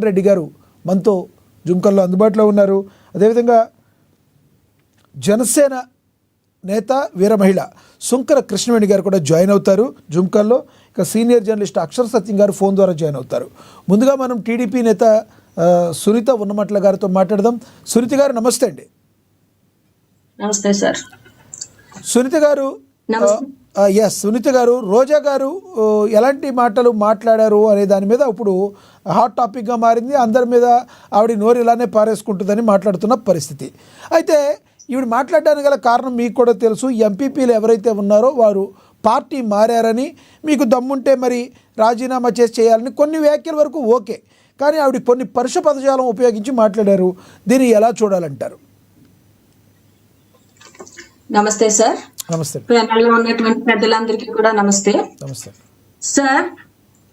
రెడ్డి గారు మనతో జుంకల్లో అందుబాటులో ఉన్నారు. అదేవిధంగా జనసేన నేత వీర మహిళ సుంకర కృష్ణవేణి గారు కూడా జాయిన్ అవుతారు జుంకల్లో. ఇక సీనియర్ జర్నలిస్ట్ అక్షర సత్యం గారు ఫోన్ ద్వారా జాయిన్ అవుతారు. ముందుగా మనం టీడీపీ నేత సునీత ఉన్నమట్ల గారితో మాట్లాడదాం. సునీత గారు నమస్తే అండి. నమస్తే సార్. సునీత గారు, సునీత గారు, రోజా గారు ఎలాంటి మాటలు మాట్లాడారు అనే దాని మీద ఇప్పుడు హాట్ టాపిక్గా మారింది. అందరి మీద ఆవిడ నోరు ఇలానే పారేసుకుంటుందని మాట్లాడుతున్న పరిస్థితి. అయితే ఈవిడ మాట్లాడడానికి గల కారణం మీకు కూడా తెలుసు. ఎంపీపీలు ఎవరైతే ఉన్నారో వారు పార్టీ మారారని, మీకు దమ్ముంటే మరి రాజీనామా చేయాలని కొన్ని వ్యాఖ్యల వరకు ఓకే, కానీ ఆవిడ కొన్ని పరుష పదజాలం ఉపయోగించి మాట్లాడారు. దీన్ని ఎలా చూడాలంటారు? నమస్తే సార్. నమస్తే. ప్యానెల్లో ఉన్నటువంటి పెద్దలందరికీ కూడా నమస్తే. నమస్తే సార్.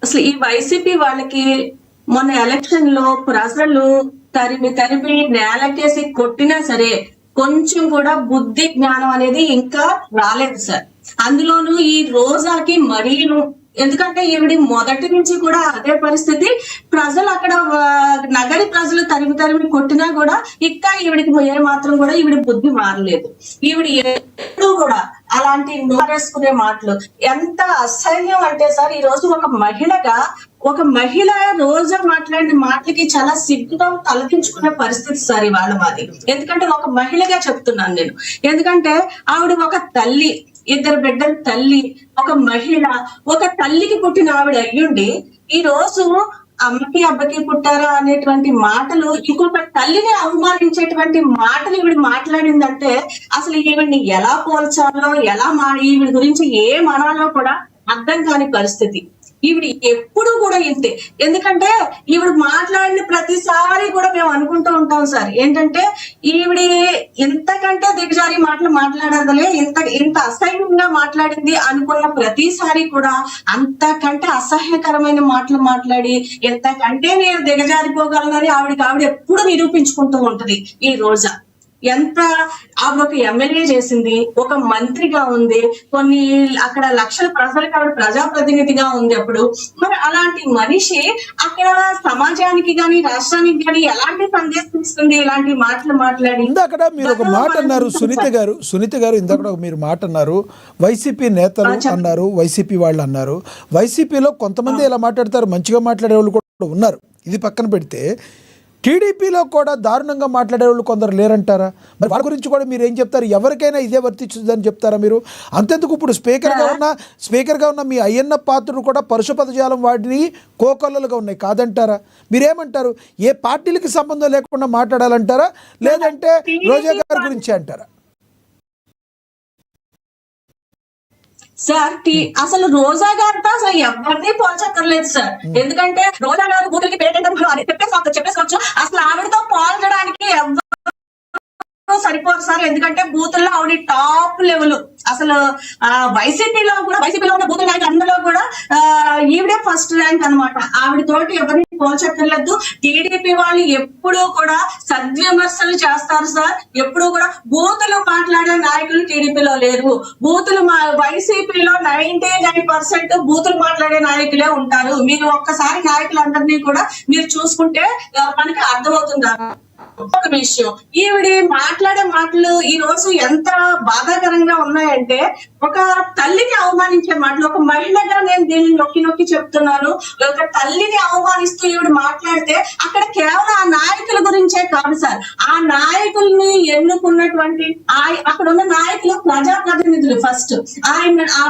అసలు ఈ వైసీపీ వాళ్ళకి మొన్న ఎలక్షన్ లో ప్రజలు తరిమి నేలకేసి కొట్టినా సరే కొంచెం కూడా బుద్ధి జ్ఞానం అనేది ఇంకా రాలేదు సార్. అందులోనూ ఈ రోజాకి మరీను, ఎందుకంటే ఈవిడి మొదటి నుంచి కూడా అదే పరిస్థితి. ప్రజలు అక్కడ నగరి ప్రజలు తరిమి కొట్టినా కూడా ఇంకా ఈవిడికి ఏ మాత్రం కూడా ఈవిడి బుద్ధి మారలేదు. ఈవిడి ఎప్పుడు కూడా అలాంటి నోరేసుకునే మాటలు ఎంత అసహ్యం అంటే సార్, ఈ రోజు ఒక మహిళ రోజా మాట్లాడిన మాటలకి చాలా సిగ్గుతో తలదించుకునే పరిస్థితి సార్ ఇవాళ మాది. ఎందుకంటే ఒక మహిళగా చెప్తున్నాను నేను. ఎందుకంటే ఆవిడ ఒక తల్లి, ఇద్దరు బిడ్డల తల్లి, ఒక మహిళ, ఒక తల్లికి పుట్టిన ఆవిడ అయ్యుండి ఈ రోజు అమ్మకి అబ్బకి పుట్టారా అనేటువంటి మాటలు, ఇంకొక తల్లిని అవమానించేటువంటి మాటలు ఈవిడ మాట్లాడిందంటే అసలు ఈవిడ్ని ఎలా పోల్చాలో, ఈవిడ గురించి ఏం అనాలో కూడా అర్థం కాని పరిస్థితి. ఈవిడ ఎప్పుడు కూడా ఇంతే. ఎందుకంటే ఈవిడ మాట్లాడిన ప్రతిసారి కూడా మేము అనుకుంటూ ఉంటాం సార్, ఏంటంటే ఈవిడ ఇంతకంటే దిగజారి మాటలు మాట్లాడదలే, ఇంత అసహ్యంగా మాట్లాడింది అనుకున్న ప్రతిసారి కూడా అంతకంటే అసహ్యకరమైన మాటలు మాట్లాడి ఎంతకంటే నేను దిగజారిపోగలనని ఆవిడ ఎప్పుడు నిరూపించుకుంటూ ఉంటది. ఈ రోజా ఎంత ఆవిడ ఒక ఎమ్మెల్యే చేసింది, ఒక మంత్రిగా ఉంది, కొన్ని అక్కడ లక్షల ప్రజలకు ఆవిడ ప్రజాప్రతినిధిగా ఉంది. అప్పుడు మరి అలాంటి మనిషి అక్కడ సమాజానికి గాని రాష్ట్రానికి గాని ఎలాంటి సందేశం ఇస్తుంది ఇలాంటి మాటలు మాట్లాడి? ఇందాక మీరు ఒక మాట అన్నారు సునీత గారు ఇందాక మీరు మాట అన్నారు, వైసీపీ నేతలు అన్నారు, వైసీపీ వాళ్ళు అన్నారు. వైసీపీలో కొంతమంది ఇలా మాట్లాడతారు, మంచిగా మాట్లాడే వాళ్ళు కూడా ఉన్నారు. ఇది పక్కన పెడితే టీడీపీలో కూడా దారుణంగా మాట్లాడే వాళ్ళు కొందరు లేరంటారా? మరి వాళ్ళ గురించి కూడా మీరు ఏం చెప్తారు? ఎవరికైనా ఇదే వర్తించుదని చెప్తారా మీరు? అంతెందుకు ఇప్పుడు స్పీకర్గా ఉన్న మీ అయ్యన్న పాత్రుడు కూడా పరుష పదజాలం వాడిని కోకొల్లలుగా ఉన్నాయి కాదంటారా? మీరేమంటారు? ఏ పార్టీలకి సంబంధం లేకుండా మాట్లాడాలంటారా, లేదంటే రోజా గారి గురించి అంటారా? సార్ అసలు రోజా గారితో అసలు ఎవరిని పోల్చక్కర్లేదు సార్. ఎందుకంటే రోజా గారు బూతులకి పేటెంట్ చెప్పేసుకోవచ్చు. అసలు ఆవిడతో పోల్చడానికి సరిపోరు సార్. ఎందుకంటే బూతుల్లో ఆవిడ టాప్ లెవెల్. అసలు వైసీపీలో ఉన్న బూతుల నాయకులు అందులో కూడా ఈవిడే ఫస్ట్ ర్యాంక్ అనమాట. ఆవిడతోటి ఎవరిని పోల్చక్కర్లేదు. టీడీపీ వాళ్ళు ఎప్పుడూ కూడా సద్విమర్శలు చేస్తారు సార్. ఎప్పుడు కూడా బూతులు మాట్లాడే నాయకులు టీడీపీలో లేరు. వైసీపీలో 99% బూతులు మాట్లాడే నాయకులే ఉంటారు. మీరు ఒక్కసారి నాయకులందరినీ కూడా మీరు చూసుకుంటే మనకి అర్థమవుతుంది. ఒక విషయం, ఈవిడ మాట్లాడే మాటలు ఈ రోజు ఎంత బాధాకరంగా ఉన్నాయంటే, ఒక తల్లిని అవమానించే మాటలు. ఒక మహిళగా నేను దీన్ని నొక్కి చెప్తున్నాను. ఒక తల్లిని అవమానిస్తూ ఈవిడ మాట్లాడితే అక్కడ కేవలం ఆ నాయకుల గురించే కాదు సార్, ఆ నాయకుల్ని ఎన్నుకున్నటువంటి అక్కడ ఉన్న నాయకులు ప్రజాప్రతినిధులు. ఫస్ట్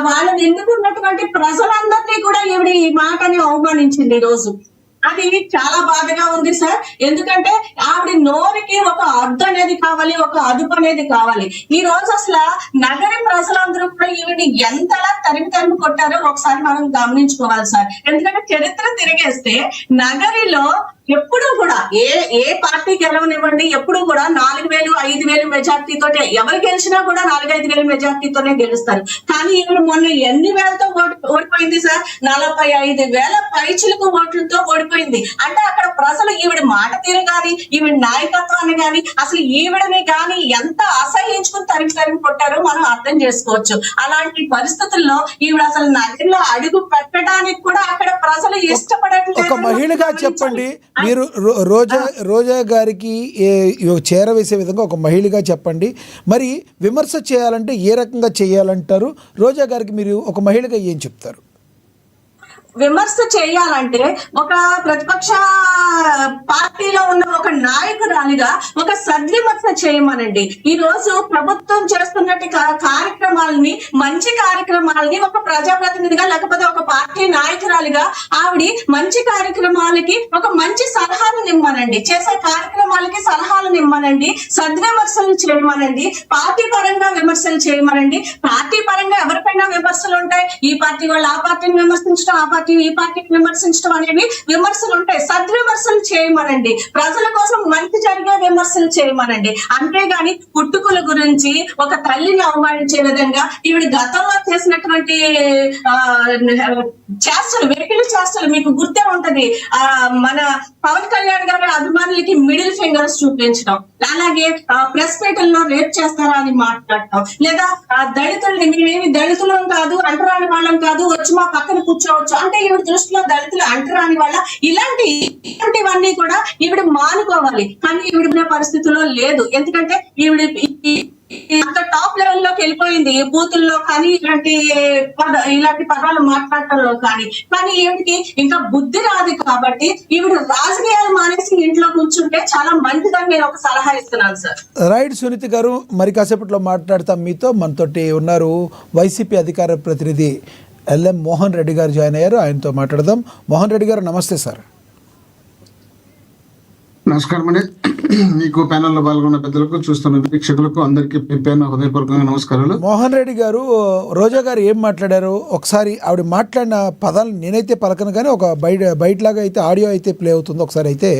వాళ్ళని ఎన్నుకున్నటువంటి ప్రజలందరినీ కూడా ఈవిడ ఈ మాటని అవమానించింది ఈ రోజు. అది చాలా బాధగా ఉంది సార్. ఎందుకంటే ఆవిడ నోరికి ఒక అద్దు అనేది కావాలి, ఒక అదుపు అనేది కావాలి. ఈ రోజు అసలు నగరి ప్రజలందరూ కూడా ఈవిని ఎంతలా తరిమి కొట్టారో ఒకసారి మనం గమనించుకోవాలి సార్. ఎందుకంటే చరిత్ర తిరిగేస్తే నగరిలో ఎప్పుడు కూడా ఏ పార్టీ గెలవనివ్వండి, ఎప్పుడు కూడా 4,000, 5,000 మెజార్టీతో ఎవరు గెలిచినా కూడా 4-5,000 మెజార్టీతోనే గెలుస్తారు. కానీ ఈవిడ మొన్న ఎన్ని వేలతో ఓడిపోయింది సార్? 45,000 పైచిలకు ఓట్లతో ఓడిపోయింది. అంటే అక్కడ ప్రజలు ఈవిడ మాట తీరు గాని, ఈవిడ నాయకత్వాన్ని గాని, అసలు ఈవిడని గాని ఎంత అసహించుకుని తరిమి కొట్టారో మనం అర్థం చేసుకోవచ్చు. అలాంటి పరిస్థితుల్లో ఈవిడ అసలు నగరంలో అడుగు పెట్టడానికి కూడా అక్కడ ప్రజలు ఇష్టపడట్లేదు. ఒక మహిళగా చెప్పండి, మీరు రోజా గారికి చేరవేసే విధంగా ఒక మహిళగా చెప్పండి. మరి విమర్శ చేయాలంటే ఏ రకంగా చేయాలంటారు? రోజా గారికి మీరు ఒక మహిళగా ఏం చెప్తారు? విమర్శ చేయాలంటే ఒక ప్రతిపక్ష పార్టీలో ఉన్న ఒక నాయకురాలిగా ఒక సద్విమర్శ చేయమనండి. ఈ రోజు ప్రభుత్వం చేస్తున్నట్టు కార్యక్రమాలని, మంచి కార్యక్రమాలని ఒక ప్రజాప్రతినిధిగా లేకపోతే ఒక పార్టీ నాయకురాలిగా ఆవిడ మంచి కార్యక్రమాలకి ఒక మంచి సలహాలు నిమ్మనండి, చేసే కార్యక్రమాలకి సలహాలు నిమ్మనండి, సద్విమర్శలు చేయమనండి, పార్టీ పరంగా విమర్శలు చేయమనండి. పార్టీ పరంగా ఎవరిపైనా విమర్శలు ఉంటాయి, ఈ పార్టీ వాళ్ళు ఆ పార్టీని విమర్శించడం, ఆ పార్టీ ఈ పార్టీని విమర్శించడం అనేవి విమర్శలు ఉంటాయి. సద్విమర్శలు చేయమనండి, ప్రజల కోసం మంచి జరిగే విమర్శలు చేయమనండి. అంతేగాని పుట్టుకుల గురించి ఒక తల్లిని అవమానించే విధంగా ఈవిడ గతంలో చేసినటువంటి చేష్టలు, వెకిలి చేష్టలు మీకు గుర్తే ఉంటది. మన పవన్ కళ్యాణ్ గారి అభిమానులకి మిడిల్ ఫింగర్స్ చూపించడం, అలాగే ప్రెస్ మీట్లలో రేప్ చేస్తారా అని మాట్లాడటం, లేదా దళితుల్ని మేమేమి దళితులం కాదు, అంటరాని వాళ్ళం కాదు, వచ్చి మా పక్కన కూర్చోవచ్చు అంటే ఈవిడ దృష్టిలో దళితులు అంటరాని వాళ్ళ, ఇలాంటివన్నీ కూడా ఈవిడ మానుకోవాలి. కానీ ఈవిడ పరిస్థితిలో లేదు. ఎందుకంటే ఈవిడ అంత టాప్ లెవెల్ లోకి వెళ్ళిపోయింది, బూతుల్లో కానీ ఇలాంటి పదాలు మాట్లాడటంలో కానీ ఈవిడికి ఇంకా బుద్ధి రాదు. కాబట్టి ఈవిడ రాజకీయాలు మానేసి ఇంట్లో కూర్చుంటే చాలా మంచిదని నేను ఒక సలహా ఇస్తున్నాను సార్. రైట్ సునీత గారు, మరి కాసేపట్లో మాట్లాడతాం మీతో. మనతోటి ఉన్నారు వైసీపీ అధికార ప్రతినిధి ఎల్ఎం మోహన్ రెడ్డి గారు జాయిన్ అయ్యారు, ఆయనతో మాట్లాడదాం. మోహన్ రెడ్డి గారు నమస్తే సార్. నమస్కారం అండి. మీకు ప్యానెల్లో పాల్గొన్న పెద్దలకు, చూస్తున్న వీక్షకులకు అందరికీ పేరున హృదయపూర్వకంగా నమస్కారాలు. మోహన్ రెడ్డి గారు, రోజా గారు ఏం మాట్లాడారు ఒకసారి ఆవిడ మాట్లాడిన పదాలు నేనైతే పలకను, కానీ ఒక బయటలాగా అయితే ఆడియో అయితే ప్లే అవుతుంది, ఒకసారి అయితే